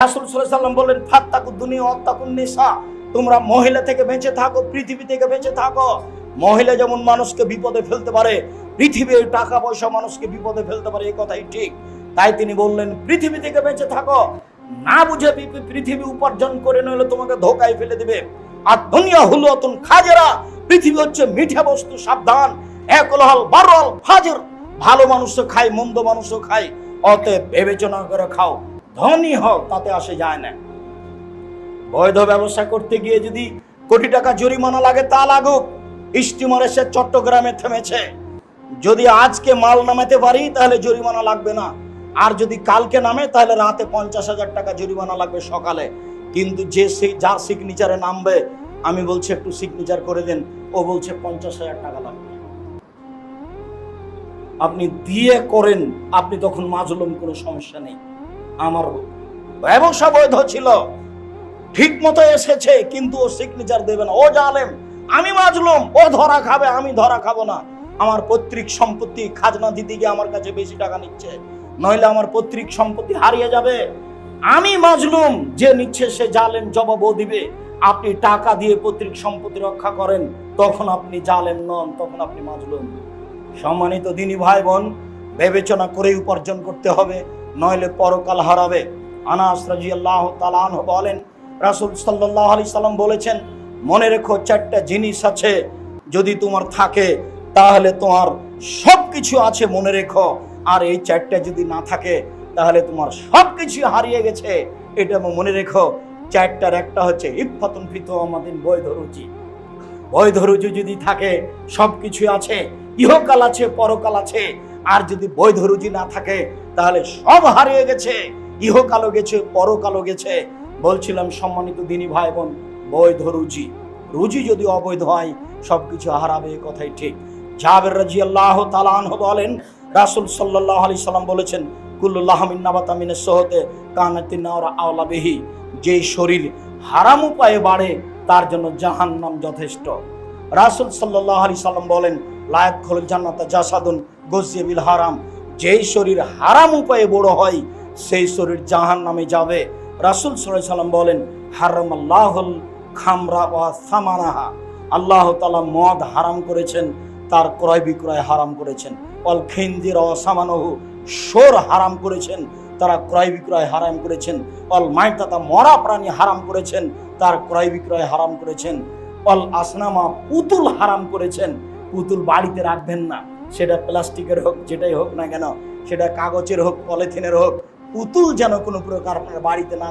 রাসূল সাল্লাল্লাহু আলাইহি ওয়াসাল্লাম বলেন ফাত্তাকুদ দুনিয়া ওয়াত্তাকুন নিসা, তোমরা মহিলা থেকে বেঁচে থাকো, পৃথিবী থেকে বেঁচে থাকো। মহিলা যেমন মানুষকে বিপদে ফেলতে পারে, পৃথিবীর টাকা পয়সা মানুষকে বিপদে ফেলতে পারে, এই কথাই ঠিক। তাই তিনি বললেন পৃথিবী থেকে বেঁচে থাকো, না বুঝে পৃথিবী উপার্জন করে নইলে তোমাকে ধোকায় ফেলে দিবে। আর দুনিয়া হুলুয়াতুন খাজেরা, পৃথিবী হচ্ছে মিঠা বস্তু, সাবধান। একলহল বারল ফাজর, ভালো মানুষও খায়, মন্দ মানুষও খায়, অতএব বিবেচনা করে খাও। ধনী হোক তাতে আসে যায় না। বৈধ ব্যবসা করতে গিয়ে যদি কোটি টাকা জরিমানা লাগে তা লাগুক। স্টিমার এসে চট্টগ্রামে থেমেছে, যদি আজকে মাল নামাতে পারি তাহলে জরিমানা লাগবে না, আর যদি কালকে নামে তাহলে রাতে 50,000 টাকা জরিমানা লাগবে সকালে। কিন্তু যার সিগনেচারে নামবে, আমি বলছি একটু সিগনেচার করে দেন, ও বলছে 50,000 টাকা লাগবে। আপনি দিয়ে করেন, আপনি তখন মাজলুম, কোনো সমস্যা নেই। আমার ব্যবসা বৈধ ছিল, ঠিক মতো এসেছে, কিন্তু ও সিগনেচার দেবে না, ও জালেম। আমি মাজলুম, ও ধরা খাবে, আমি ধরা খাবো না। আমার পৈতৃক সম্পত্তি খাজনা দিতে গিয়ে আমার কাছে বেশি টাকা নিচ্ছে, নইলে আমার পৈতৃক সম্পত্তি হারিয়ে যাবে। আমি মাজলুম, যে নিচ্ছে সে জালেম, জবাবও দিবে। আপনি টাকা দিয়ে পৈতৃক সম্পত্তি রক্ষা করেন, তখন আপনি জালেম নন, তখন আপনি মাজলুম। সম্মানিত দিনী ভাই বোন, বিবেচনা করে উপার্জন করতে হবে, নইলে পরকাল হারাবে। আনাস রাদিয়াল্লাহু তাআলা আনহু বলেন, রাসূল সাল্লাল্লাহু আলাইহি সাল্লাম বলেছেন, মনে রেখো 4টা জিনিস আছে, যদি তোমার থাকে তাহলে তোমার সবকিছু আছে, মনে রেখো। আর এই 4টা যদি না থাকে তাহলে তোমার সবকিছু হারিয়ে গেছে, এটা মনে রেখো। 4টার একটা হচ্ছে ইফাতুন ফি তাওমাদিন, বৈধ রুজি। বৈধ রুজি যদি থাকে সবকিছু আছে, ইহকাল আছে, পরকাল আছে। আর যদি বৈধ রুজি না থাকে তাহলে সব হারিয়ে গেছে, ইহকালও গেছে, পরকালও গেছে। বলছিলাম সম্মানিত দিনী ভাই বোন, বৈধ রুজি, রুজি যদি অবৈধ হয় সবকিছু হারাবে, এই কথাই ঠিক। জাবের রাদিয়াল্লাহু তাআলা আনহু বলেন, রাসূল সাল্লাল্লাহু আলাইহি সাল্লাম বলেছেন, কুল্লু লাহমিন নাবাতা মিনাস সুহতে কানাতিন নারা আওলা বিহি, যে শরীর হারাম উপায়ে বাড়ে তার জন্য জাহান্নাম যথেষ্ট। রাসূল সাল্লাল্লাহু আলাইহি সাল্লাম বলেন, লা ইয়াদখুলুল জান্নাতা জাসাদুন গুযিয়া বিল হারাম, যেই শরীর হারাম উপায়ে বড় হয় সেই শরীর জাহান্নামে যাবে। রাসূল সাল্লাল্লাহু আলাইহি সাল্লাম বলেন, হারামাল্লাহুল খামরা ওয়া সামানাহা, আল্লাহ তাআলা মদ হারাম করেছেন, তার ক্রয় বিক্রয় হারাম করেছেন। ওয়াল খিনজির ওয়া সামানুহু, শুয়োর হারাম করেছেন, তারা ক্রয় বিক্রয় হারাম করেছেন। ওয়াল মাইতাতা, মরা প্রাণী হারাম করেছেন, তার ক্রয় বিক্রয় হারাম করেছেন। ওয়াল আসনামা, পুতুল হারাম করেছেন। পুতুল বাড়িতে রাখবেন না, সেটা প্লাস্টিকের হোক, যেটাই হোক না কেন, সেটা কাগজের হোক, পলিথিনের হোক, পুতুল যেন কোনো প্রকার আপনার বাড়িতে না